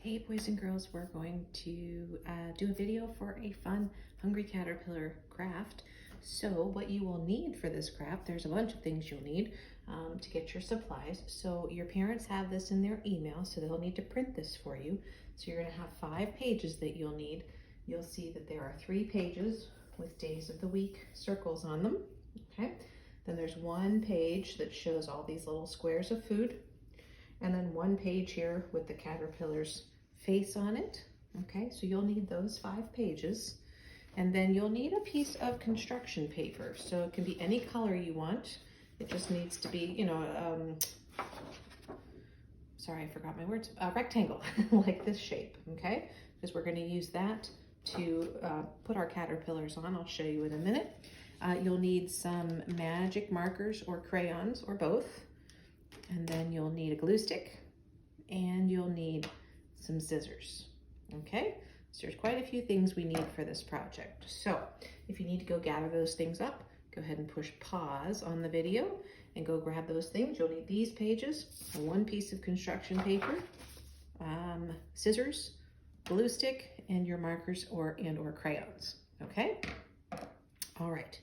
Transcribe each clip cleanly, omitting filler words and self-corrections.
Hey boys and girls, we're going to do a video for a fun Hungry Caterpillar craft. So what you will need for this craft, there's a bunch of things you'll need to get your supplies. So your parents have this in their email, so they'll need to print this for you. So you're going to have 5 pages that you'll need. You'll see that there are 3 pages with days of the week circles on them. Okay, then there's 1 page that shows all these little squares of food. And then 1 page here with the caterpillar's face on it. Okay, so you'll need those 5 pages. And then you'll need a piece of construction paper. So it can be any color you want. It just needs to be, sorry, I forgot my words, a rectangle, like this shape, okay? Because we're gonna use that to put our caterpillars on. I'll show you in a minute. You'll need some magic markers or crayons or both. And then you'll need a glue stick and you'll need some scissors, okay? So there's quite a few things we need for this project. So if you need to go gather those things up, go ahead and push pause on the video and go grab those things. You'll need these pages, 1 piece of construction paper, scissors, glue stick, and your markers or crayons, okay? All right.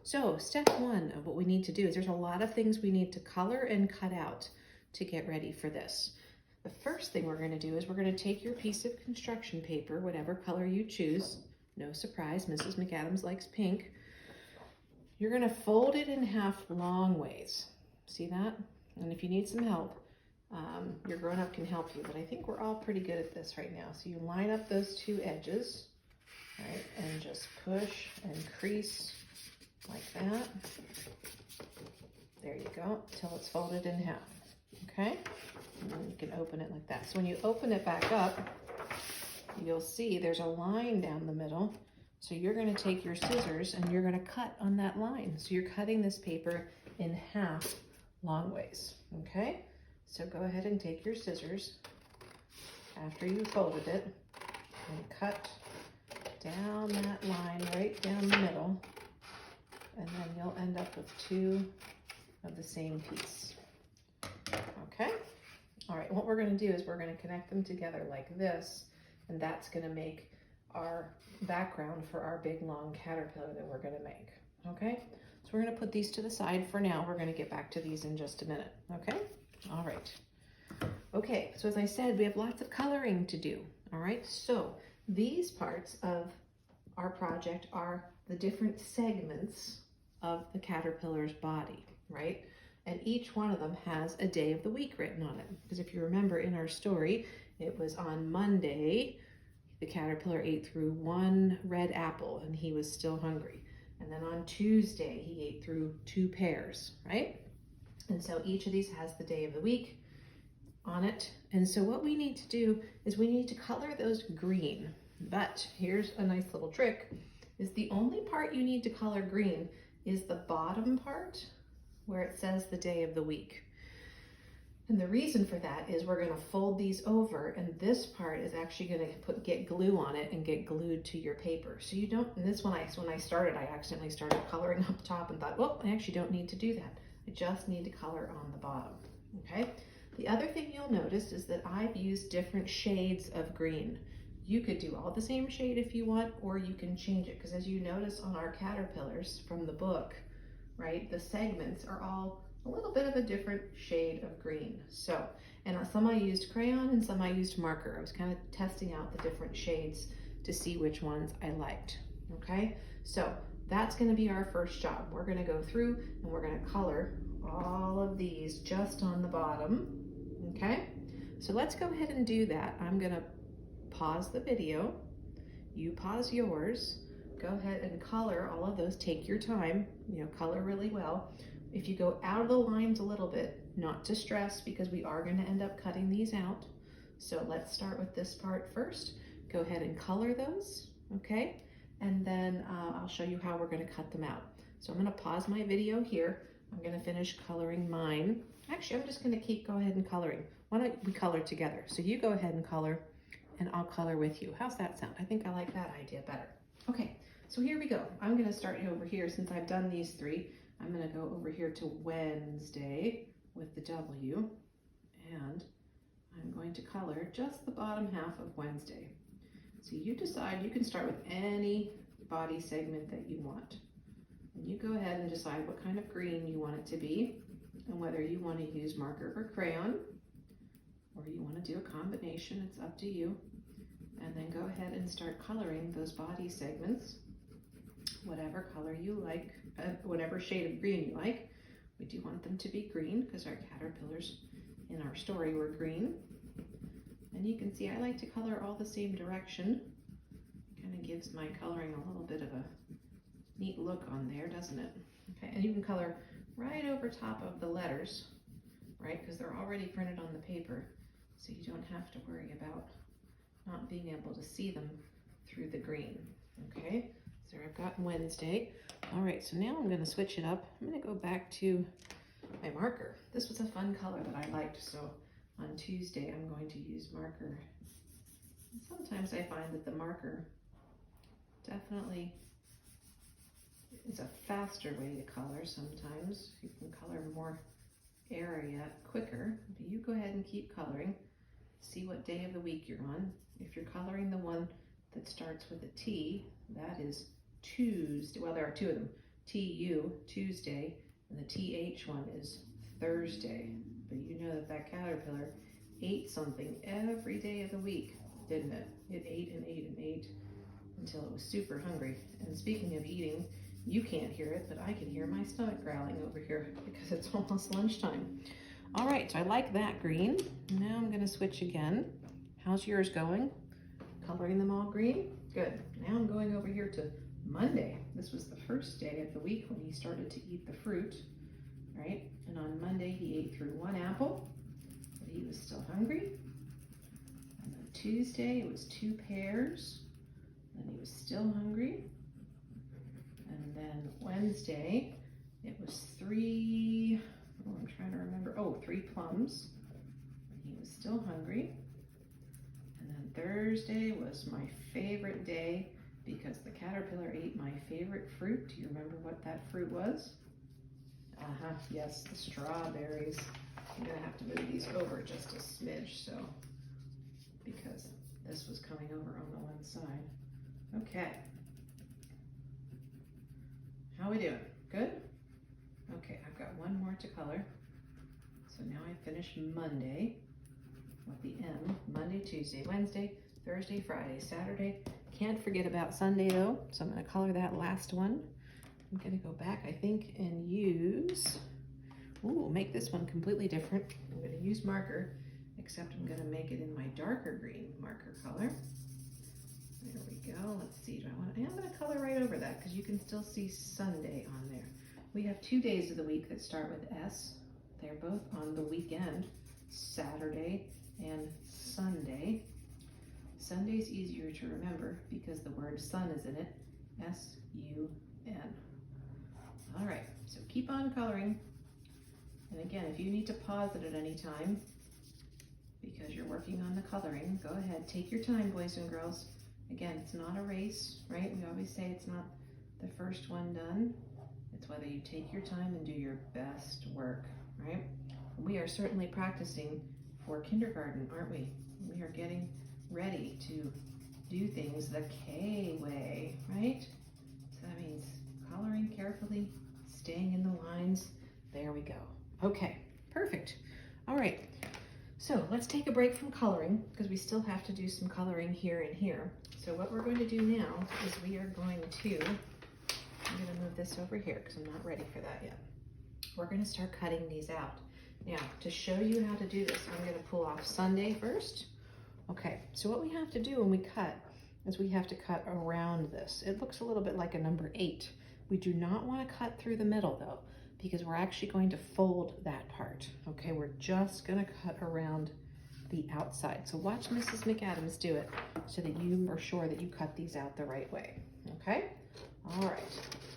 So step 1 of what we need to do is there's a lot of things we need to color and cut out to get ready for this. The first thing we're going to do is we're going to take your piece of construction paper, whatever color you choose. No surprise, Mrs. McAdams likes pink. You're going to fold it in half long ways. See that? And if you need some help, your grown-up can help you, but I think we're all pretty good at this right now. So you line up those 2 edges, right, and just push and crease like that. There you go, till it's folded in half, okay? And then you can open it like that. So when you open it back up, you'll see there's a line down the middle. So you're gonna take your scissors and you're gonna cut on that line. So you're cutting this paper in half long ways, okay? So go ahead and take your scissors after you folded it and cut down that line right down the middle. And then you'll end up with 2 of the same piece, okay? All right, what we're gonna do is we're gonna connect them together like this, and that's gonna make our background for our big long caterpillar that we're gonna make, okay? So we're gonna put these to the side for now. We're gonna get back to these in just a minute, okay? All right. Okay, so as I said, we have lots of coloring to do, all right? So these parts of our project are the different segments of the caterpillar's body, right? And each one of them has a day of the week written on it. Because if you remember in our story, it was on Monday, the caterpillar ate through 1 red apple and he was still hungry. And then on Tuesday, he ate through 2 pears, right? And so each of these has the day of the week on it. And so what we need to do is we need to color those green. But here's a nice little trick, is the only part you need to color green is the bottom part where it says the day of the week. And the reason for that is we're gonna fold these over and this part is actually gonna get glue on it and get glued to your paper. So you don't, and this one, when I started, I accidentally started coloring up top and thought, well, I actually don't need to do that. I just need to color on the bottom, okay? The other thing you'll notice is that I've used different shades of green. You could do all the same shade if you want, or you can change it, because as you notice on our caterpillars from the book, right, the segments are all a little bit of a different shade of green. So, and some I used crayon and some I used marker. I was kind of testing out the different shades to see which ones I liked, okay? So that's gonna be our first job. We're gonna go through and we're gonna color all of these just on the bottom, okay? So let's go ahead and do that. I'm gonna pause the video, you pause yours, go ahead and color all of those. Take your time, color really well. If you go out of the lines a little bit, not to stress, because we are going to end up cutting these out. So let's start with this part first. Go ahead and color those, okay? And then I'll show you how we're going to cut them out. So I'm going to pause my video here. I'm going to finish coloring mine. Actually, I'm just going to go ahead and coloring. Why don't we color together? So you go ahead and color and I'll color with you. How's that sound? I think I like that idea better. Okay, so here we go. I'm gonna start over here. Since I've done these 3, I'm gonna go over here to Wednesday with the W, and I'm going to color just the bottom half of Wednesday. So you decide, you can start with any body segment that you want. And you go ahead and decide what kind of green you want it to be, and whether you want to use marker or crayon, or you want to do a combination, it's up to you. And then go ahead and start coloring those body segments, whatever color you like, whatever shade of green you like. We do want them to be green because our caterpillars in our story were green. And you can see I like to color all the same direction. Kind of gives my coloring a little bit of a neat look on there, doesn't it? Okay, and you can color right over top of the letters, right? Because they're already printed on the paper, so you don't have to worry about not being able to see them through the green. Okay, so I've got Wednesday. All right, so now I'm gonna switch it up. I'm gonna go back to my marker. This was a fun color that I liked, so on Tuesday I'm going to use marker. And sometimes I find that the marker definitely is a faster way to color sometimes. You can color more area quicker, but you go ahead and keep coloring. See what day of the week you're on. If you're coloring the one that starts with a T, that is Tuesday. Well, there are two of them. TU, Tuesday, and the TH one is Thursday. But you know that that caterpillar ate something every day of the week, didn't it? It ate and ate and ate until it was super hungry. And speaking of eating, you can't hear it, but I can hear my stomach growling over here because it's almost lunchtime. All right, so I like that green. Now I'm gonna switch again. How's yours going? Coloring them all green? Good. Now I'm going over here to Monday. This was the first day of the week when he started to eat the fruit, right? And on Monday he ate through one apple, but he was still hungry. And then Tuesday it was 2 pears, and he was still hungry. And then Wednesday it was 3, I'm trying to remember, 3 plums, and he was still hungry. And then Thursday was my favorite day because the caterpillar ate my favorite fruit. Do you remember what that fruit was? Yes, the strawberries. I'm gonna have to move these over just a smidge, so, because this was coming over on the one side. Okay. How we doing? Good? Okay, I've got one more to color. So now I finish Monday with the M. Monday, Tuesday, Wednesday, Thursday, Friday, Saturday. Can't forget about Sunday though, so I'm gonna color that last one. I'm gonna go back, I think, and use, make this one completely different. I'm gonna use marker, except I'm gonna make it in my darker green marker color. There we go. Let's see, I'm gonna color right over that because you can still see Sunday on there. We have 2 days of the week that start with S. They're both on the weekend, Saturday and Sunday. Sunday's easier to remember because the word sun is in it, S-U-N. All right, so keep on coloring. And again, if you need to pause it at any time because you're working on the coloring, go ahead, take your time, boys and girls. Again, it's not a race, right? We always say it's not the first one done. It's whether you take your time and do your best work, right? We are certainly practicing for kindergarten, aren't we? We are getting ready to do things the K way, right? So that means coloring carefully, staying in the lines. There we go. Okay, perfect. All right, so let's take a break from coloring because we still have to do some coloring here and here. So what we're going to do now is we are going to, I'm going to move this over here because I'm not ready for that yet. We're going to start cutting these out. Now, to show you how to do this, I'm going to pull off Sunday first. Okay, so what we have to do when we cut is we have to cut around this. It looks a little bit like a number 8. We do not want to cut through the middle though, because we're actually going to fold that part. Okay, we're just going to cut around the outside. So watch Mrs. McAdams do it so that you are sure that you cut these out the right way. Okay, all right.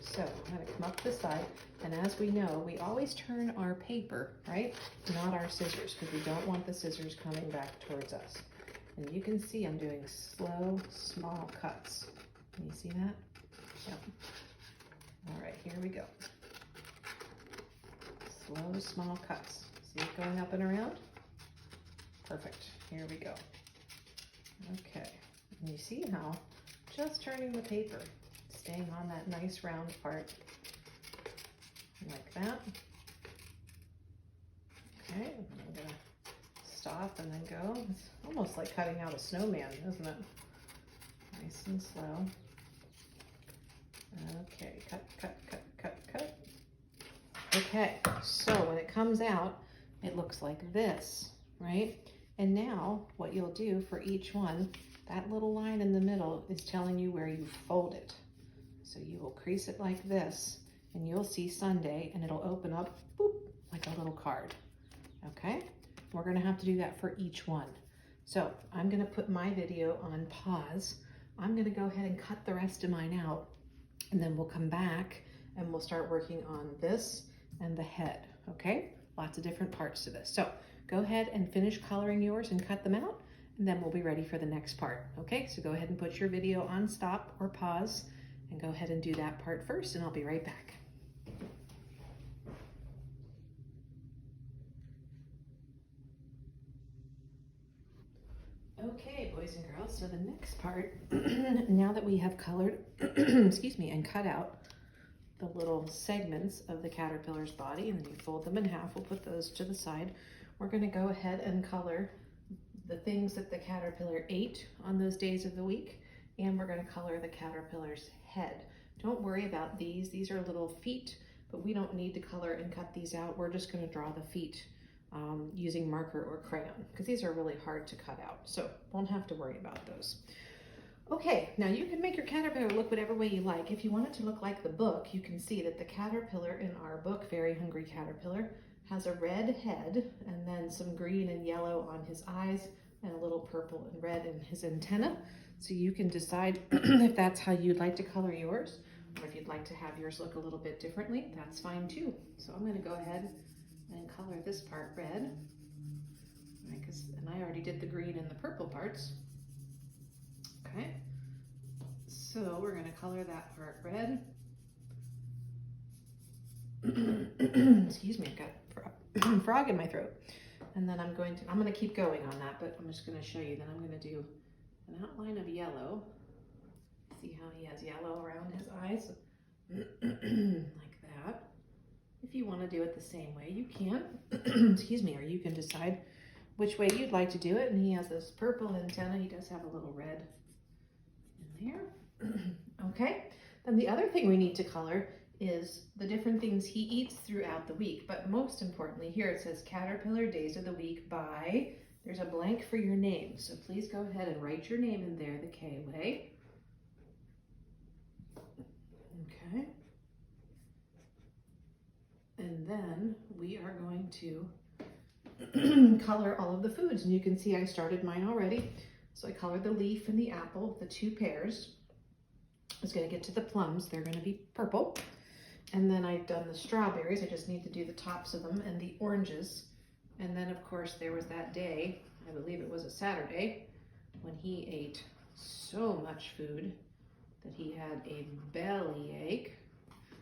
So I'm going to come up this side, and as we know, we always turn our paper, right? Not our scissors, because we don't want the scissors coming back towards us. And you can see I'm doing slow, small cuts. Can you see that? Yep. All right, here we go. Slow, small cuts. See it going up and around? Perfect. Here we go. Okay. And you see how just turning the paper, staying on that nice round part like that. Okay, and I'm gonna stop and then go. It's almost like cutting out a snowman, isn't it? Nice and slow. Okay, cut, cut, cut, cut, cut. Okay, so when it comes out, it looks like this, right? And now what you'll do for each one, that little line in the middle is telling you where you fold it. So you will crease it like this, and you'll see Sunday, and it'll open up, boop, like a little card, okay? We're gonna have to do that for each one. So I'm gonna put my video on pause. I'm gonna go ahead and cut the rest of mine out, and then we'll come back and we'll start working on this and the head, okay? Lots of different parts to this. So go ahead and finish coloring yours and cut them out, and then we'll be ready for the next part, okay? So go ahead and put your video on stop or pause, and go ahead and do that part first, and I'll be right back. Okay, boys and girls, so the next part, now that we have colored, excuse me, and cut out the little segments of the caterpillar's body, and then you fold them in half, we'll put those to the side. We're gonna go ahead and color the things that the caterpillar ate on those days of the week, and we're gonna color the caterpillar's head. Don't worry about these are little feet, but we don't need to color and cut these out. We're just gonna draw the feet using marker or crayon, because these are really hard to cut out, so won't have to worry about those. Okay, now you can make your caterpillar look whatever way you like. If you want it to look like the book, you can see that the caterpillar in our book, Very Hungry Caterpillar, has a red head and then some green and yellow on his eyes and a little purple and red in his antenna. So you can decide if that's how you'd like to color yours, or if you'd like to have yours look a little bit differently, that's fine too. So I'm gonna go ahead and color this part red, right, and I already did the green and the purple parts. Okay, so we're gonna color that part red. Excuse me, I've got a frog in my throat. And then I'm gonna keep going on that, but I'm just gonna show you. Then I'm gonna do an outline of yellow. See how he has yellow around his eyes? Like that. If you wanna do it the same way, you can. Excuse me, or you can decide which way you'd like to do it. And he has this purple antenna. He does have a little red in there. Okay, then the other thing we need to color is the different things he eats throughout the week. But most importantly, here it says Caterpillar Days of the Week by, there's a blank for your name. So please go ahead and write your name in there the K way. Okay. And then we are going to color all of the foods. And you can see I started mine already. So I colored the leaf and the apple, the two pears. I was gonna get to the plums. They're gonna be purple. And then I've done the strawberries. I just need to do the tops of them, and the oranges. And then of course there was that day, I believe it was a Saturday, when he ate so much food that he had a bellyache.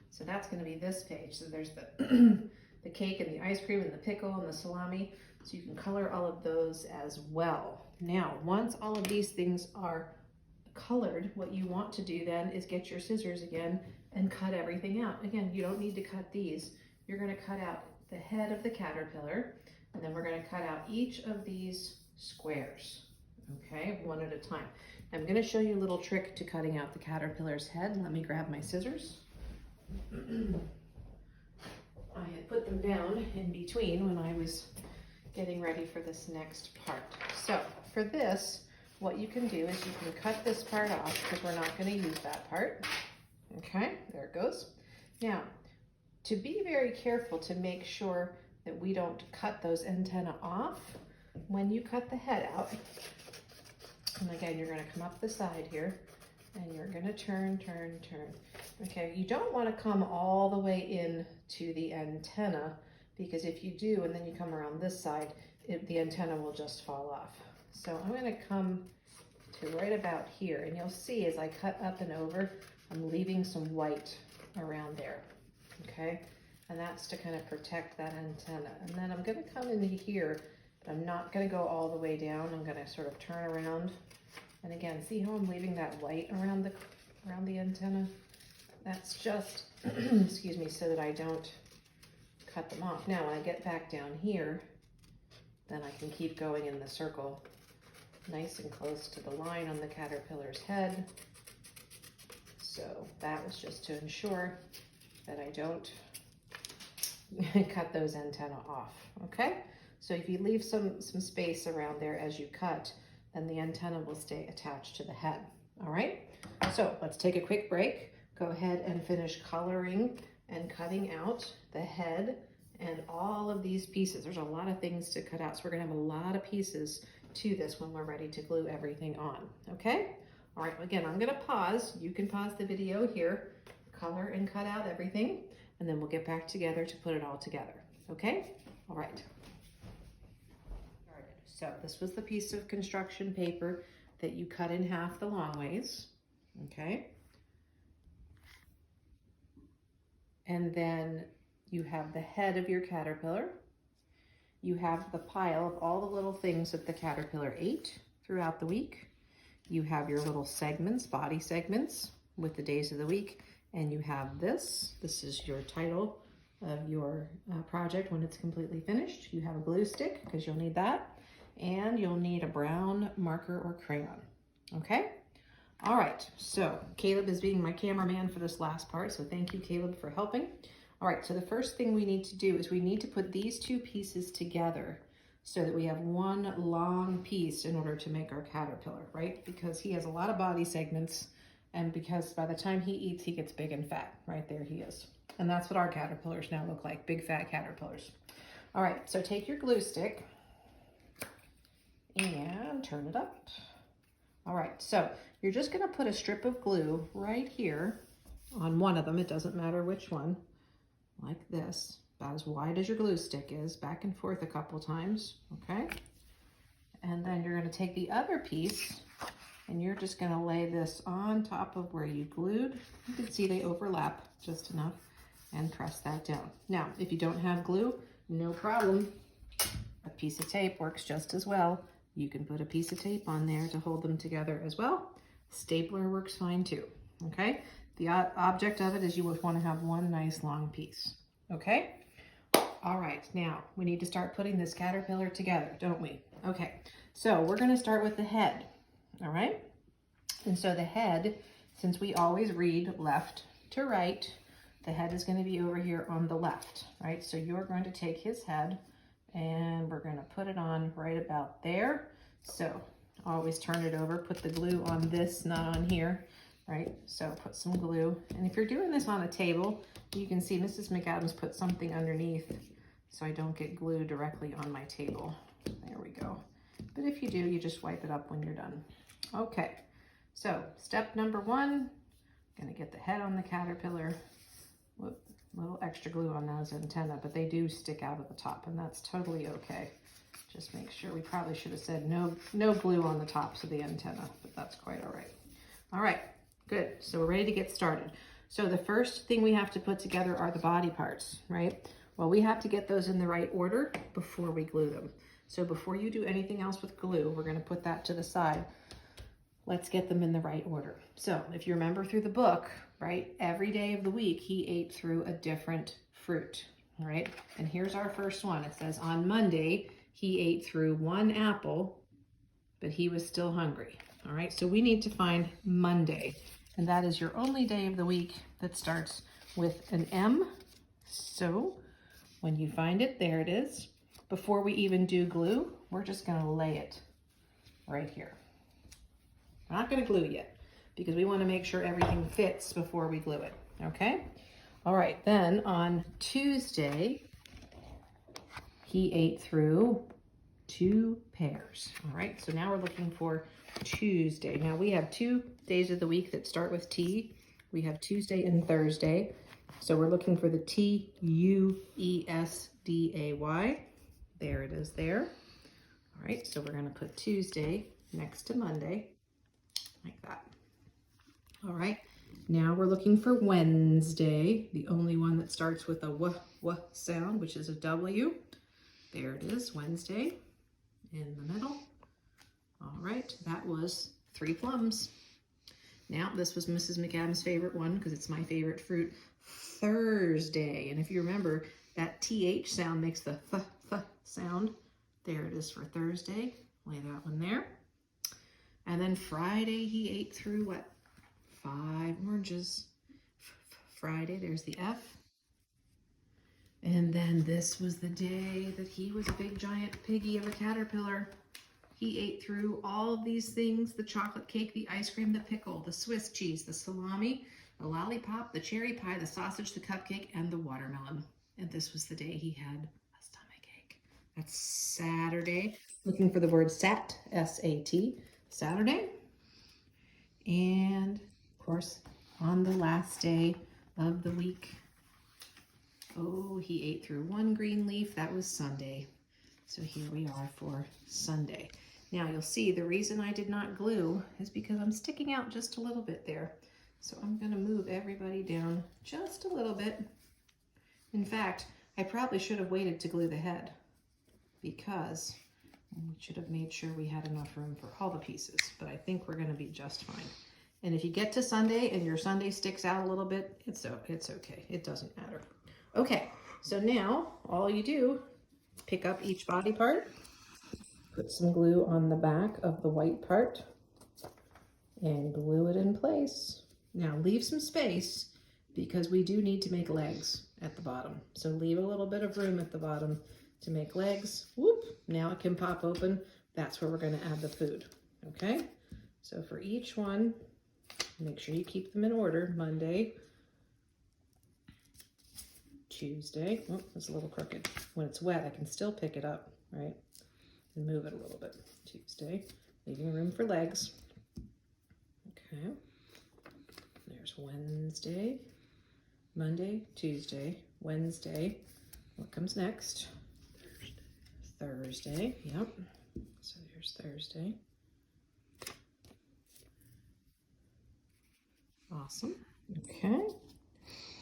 So that's gonna be this page. So there's the, the cake and the ice cream and the pickle and the salami. So you can color all of those as well. Now, once all of these things are colored, what you want to do then is get your scissors again and cut everything out. Again, you don't need to cut these. You're gonna cut out the head of the caterpillar, and then we're gonna cut out each of these squares, okay, one at a time. I'm gonna show you a little trick to cutting out the caterpillar's head. Let me grab my scissors. I had put them down in between when I was getting ready for this next part. So for this, what you can do is you can cut this part off, because we're not going to use that part. Okay, there it goes. Now, to be very careful to make sure that we don't cut those antennae off, when you cut the head out, and again, you're going to come up the side here, and you're going to turn, turn, turn. Okay, you don't want to come all the way in to the antenna, because if you do, and then you come around this side, the antenna will just fall off. So I'm going to come to right about here, and you'll see as I cut up and over, I'm leaving some white around there, okay? And that's to kind of protect that antenna. And then I'm going to come in here, I'm not gonna go all the way down. I'm gonna sort of turn around. And again, see how I'm leaving that white around the antenna? That's just, excuse me, so that I don't cut them off. Now, when I get back down here, then I can keep going in the circle nice and close to the line on the caterpillar's head. So that was just to ensure that I don't cut those antennae off, okay? So if you leave some space around there as you cut, then the antenna will stay attached to the head, all right? So let's take a quick break. Go ahead and finish coloring and cutting out the head and all of these pieces. There's a lot of things to cut out, so we're gonna have a lot of pieces to this when we're ready to glue everything on, okay? All right, again, I'm gonna pause. You can pause the video here, color and cut out everything, and then we'll get back together to put it all together, okay? All right. So this was the piece of construction paper that you cut in half the long ways, okay? And then you have the head of your caterpillar. You have the pile of all the little things that the caterpillar ate throughout the week. You have your little segments, body segments with the days of the week. And you have this. This is your title of your project when it's completely finished. You have a glue stick because you'll need that. And you'll need a brown marker or crayon, okay? All right, so Caleb is being my cameraman for this last part, so thank you, Caleb, for helping. All right, so the first thing we need to do is we need to put these two pieces together so that we have one long piece in order to make our caterpillar, right? Because he has a lot of body segments, and because by the time he eats, he gets big and fat. Right there he is. And that's what our caterpillars now look like, big fat caterpillars. All right, so take your glue stick and turn it up. All right, so you're just gonna put a strip of glue right here on one of them. It doesn't matter which one, like this, about as wide as your glue stick is, back and forth a couple times, okay? And then you're gonna take the other piece and you're just gonna lay this on top of where you glued. You can see they overlap just enough, and press that down. Now, if you don't have glue, no problem. A piece of tape works just as well. You can put a piece of tape on there to hold them together as well. Stapler works fine too, okay? The object of it is you would want to have one nice long piece, okay? All right, now we need to start putting this caterpillar together, don't we? Okay, so we're gonna start with the head, all right? And so the head, since we always read left to right, the head is gonna be over here on the left, right? So you're going to take his head and we're gonna put it on right about there. So always turn it over, put the glue on this, not on here, right? So put some glue. And if you're doing this on a table, you can see Mrs. McAdams put something underneath so I don't get glue directly on my table. There we go. But if you do, you just wipe it up when you're done. Okay, so step number one, gonna get the head on the caterpillar. Whoop. Little extra glue on those antennae, but they do stick out at the top, and that's totally okay. Just make sure, we probably should have said no glue on the tops of the antenna, but that's quite all right. All right, good. So we're ready to get started. So the first thing we have to put together are the body parts, right? Well, we have to get those in the right order before we glue them. So before you do anything else with glue, we're gonna put that to the side. Let's get them in the right order. So if you remember through the book, right, every day of the week, he ate through a different fruit, all right? And here's our first one. It says on Monday, he ate through one apple, but he was still hungry, all right? So we need to find Monday, and that is your only day of the week that starts with an M. So when you find it, there it is. Before we even do glue, we're just gonna lay it right here. We're not gonna glue yet because we wanna make sure everything fits before we glue it, okay? All right, then on Tuesday, he ate through 2 pears. All right, so now we're looking for Tuesday. Now we have 2 days of the week that start with T. We have Tuesday and Thursday. So we're looking for the Tuesday. There it is there. All right, so we're gonna put Tuesday next to Monday, like that. All right, now we're looking for Wednesday, the only one that starts with a w sound, which is a W. There it is, Wednesday. in the middle. All right, that was 3 plums. Now, this was Mrs. McAdams' favorite one because it's my favorite fruit, Thursday. And if you remember, that TH sound makes the th sound. There it is for Thursday. Lay that one there. And then Friday, he ate through what? 5 oranges. Friday, there's the F. And then this was the day that he was a big giant piggy of a caterpillar. He ate through all of these things, the chocolate cake, the ice cream, the pickle, the Swiss cheese, the salami, the lollipop, the cherry pie, the sausage, the cupcake, and the watermelon. And this was the day he had a stomach ache. That's Saturday. Looking for the word sat, S-A-T, Saturday. And, of course, on the last day of the week, oh, he ate through 1 green leaf. That was Sunday. So here we are for Sunday. Now you'll see the reason I did not glue is because I'm sticking out just a little bit there. So I'm going to move everybody down just a little bit. In fact, I probably should have waited to glue the head because we should have made sure we had enough room for all the pieces, but I think we're going to be just fine. And if you get to Sunday and your Sunday sticks out a little bit, it's okay. It doesn't matter. Okay, so now all you do, pick up each body part, put some glue on the back of the white part, and glue it in place. Now leave some space because we do need to make legs at the bottom. So leave a little bit of room at the bottom to make legs. Whoop, now it can pop open. That's where we're going to add the food, okay? So for each one, make sure you keep them in order. Monday, Tuesday, oh, it's a little crooked. When it's wet, I can still pick it up, right? And move it a little bit. Tuesday, leaving room for legs. Okay. There's Wednesday, Monday, Tuesday, Wednesday. What comes next? Thursday, yep. So here's Thursday. Awesome. Okay.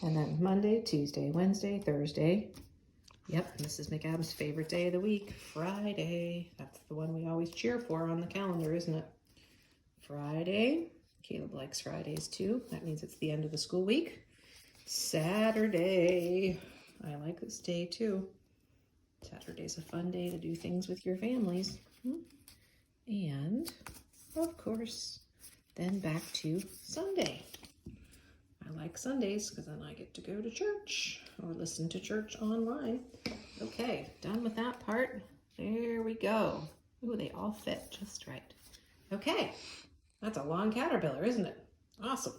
And then Monday, Tuesday, Wednesday, Thursday. Yep, Mrs. McAdams' favorite day of the week, Friday. That's the one we always cheer for on the calendar, isn't it? Friday. Caleb likes Fridays too. That means it's the end of the school week. Saturday. I like this day too. Saturday's a fun day to do things with your families. And, of course, then back to Sunday. I like Sundays because then I get to go to church or listen to church online. Okay, done with that part. There we go. Ooh, they all fit just right. Okay, that's a long caterpillar, isn't it? Awesome.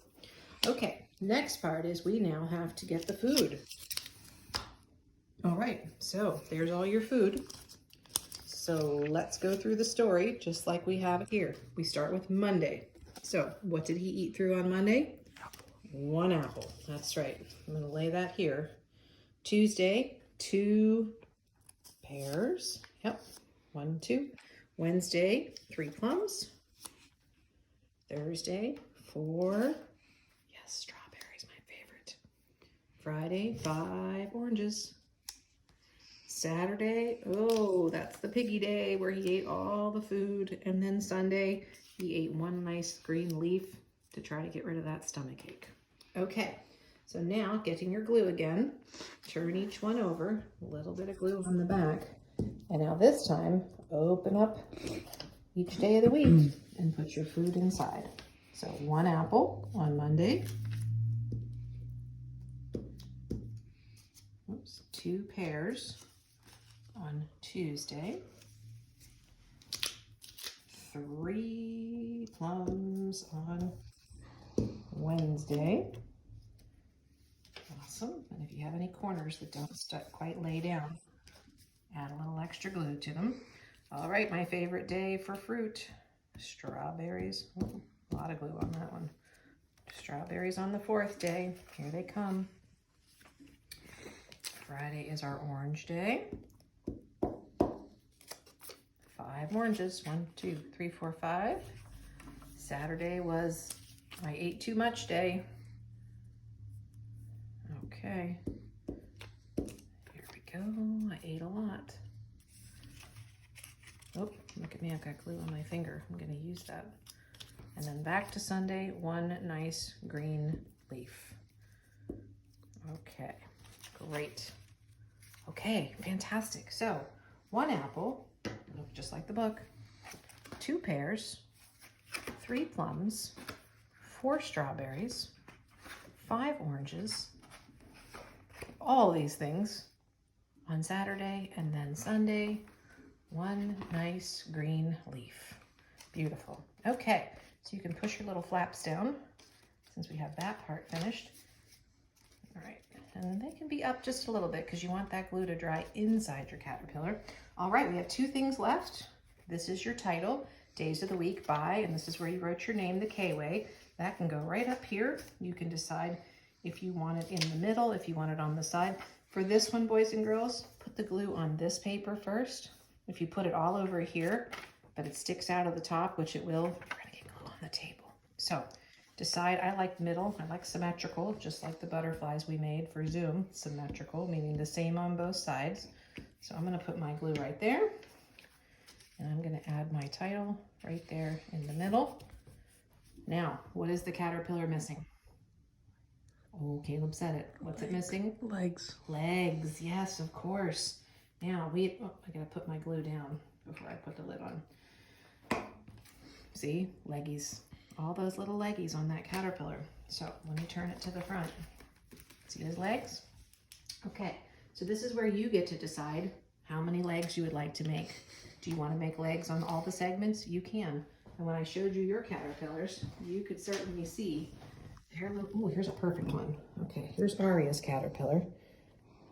Okay, next part is we now have to get the food. All right, so there's all your food. So let's go through the story just like we have it here. We start with Monday. So what did he eat through on Monday? 1 apple. That's right. I'm going to lay that here. Tuesday, 2 pears. Yep, 1, 2. Wednesday, 3 plums. Thursday, 4. Yes, strawberries, my favorite. Friday, 5 oranges. Saturday, oh, that's the piggy day where he ate all the food. And then Sunday, he ate 1 nice green leaf to try to get rid of that stomach ache. Okay, so now getting your glue again, turn each one over, a little bit of glue on the back. And now this time, open up each day of the week and put your food inside. So 1 apple on Monday. Oops, 2 pears on Tuesday. 3 plums on Wednesday. Awesome. And if you have any corners that don't quite lay down, add a little extra glue to them. All right, my favorite day for fruit, strawberries. Ooh, a lot of glue on that one. Strawberries on the 4th day. Here they come. Friday is our orange day. 5 oranges. 1, 2, 3, 4, 5. Saturday was my ate too much day. Okay. Here we go. I ate a lot. Oh, look at me, I've got glue on my finger. I'm gonna use that. And then back to Sunday, one nice green leaf. Okay, great. Okay, fantastic. So, one apple, just like the book, 2 pears, 3 plums, 4 strawberries, 5 oranges, all these things on Saturday, and then Sunday, one nice green leaf. Beautiful. Okay, so you can push your little flaps down since we have that part finished. All right, and they can be up just a little bit because you want that glue to dry inside your caterpillar. All right, we have 2 things left. This is your title, Days of the Week by, and this is where you wrote your name the K-way. That can go right up here. You can decide if you want it in the middle, if you want it on the side. For this one, boys and girls, put the glue on this paper first. If you put it all over here, but it sticks out of the top, which it will, you're gonna get glue on the table. So decide, I like middle, I like symmetrical, just like the butterflies we made for Zoom. Symmetrical, meaning the same on both sides. So I'm gonna put my glue right there, and I'm gonna add my title right there in the middle. Now, what is the caterpillar missing? Oh, Caleb said it. What's it missing? Legs. Legs, yes, of course. Now, I gotta put my glue down before I put the lid on. See, leggies. All those little leggies on that caterpillar. So let me turn it to the front. See his legs? Okay, so this is where you get to decide how many legs you would like to make. Do you want to make legs on all the segments? You can. And when I showed you your caterpillars, you could certainly see. Oh, here's a perfect one. Okay, here's Aria's caterpillar.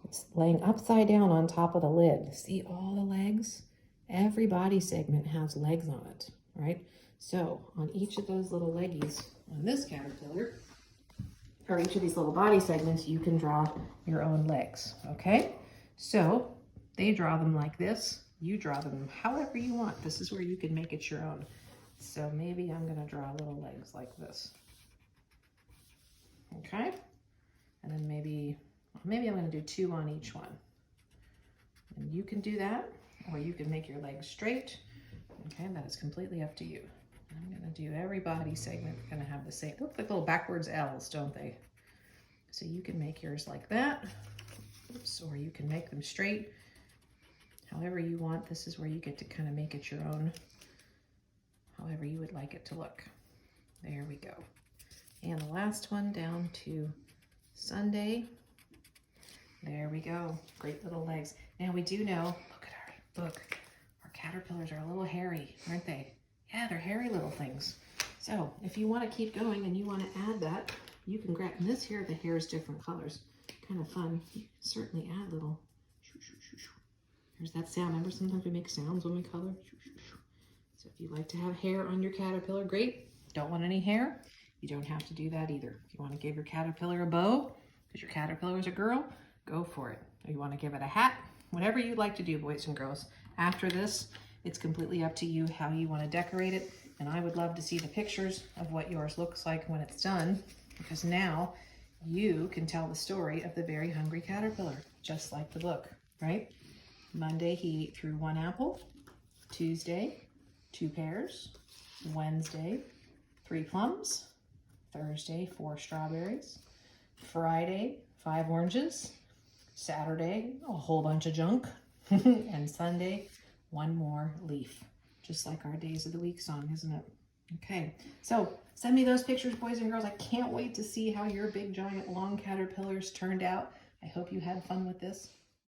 It's laying upside down on top of the lid. See all the legs? Every body segment has legs on it, right? So on each of those little leggies on this caterpillar, or each of these little body segments, you can draw your own legs, okay? So they draw them like this. You draw them however you want. This is where you can make it your own. So maybe I'm gonna draw little legs like this. Okay, and then maybe I'm gonna do 2 on each one. And you can do that, or you can make your legs straight. Okay, that is completely up to you. I'm gonna do every body segment, gonna have the same, look like little backwards L's, don't they? So you can make yours like that. Oops, or you can make them straight. However you want, this is where you get to kind of make it your own, however you would like it to look. There we go. And the last one down to Sunday. There we go. Great little legs. Now we do know, look at our book. Our caterpillars are a little hairy, aren't they? Yeah, they're hairy little things. So if you want to keep going and you want to add that, you can grab, and this here, the hair is different colors. Kind of fun. You can certainly add little, shoo, shoo, shoo, shoo. There's that sound. Remember sometimes we make sounds when we color? Shoo, shoo, shoo. So if you like to have hair on your caterpillar, great. Don't want any hair? You don't have to do that either. If you want to give your caterpillar a bow, because your caterpillar is a girl, go for it. Or you want to give it a hat, whatever you'd like to do, boys and girls. After this, it's completely up to you how you want to decorate it. And I would love to see the pictures of what yours looks like when it's done, because now you can tell the story of the very hungry caterpillar, just like the book, right? Monday, he ate through 1 apple. Tuesday, 2 pears. Wednesday, 3 plums. Thursday, 4 strawberries. Friday, 5 oranges. Saturday, a whole bunch of junk. And Sunday, 1 more leaf. Just like our Days of the Week song, isn't it? Okay, so send me those pictures, boys and girls. I can't wait to see how your big, giant, long caterpillars turned out. I hope you had fun with this.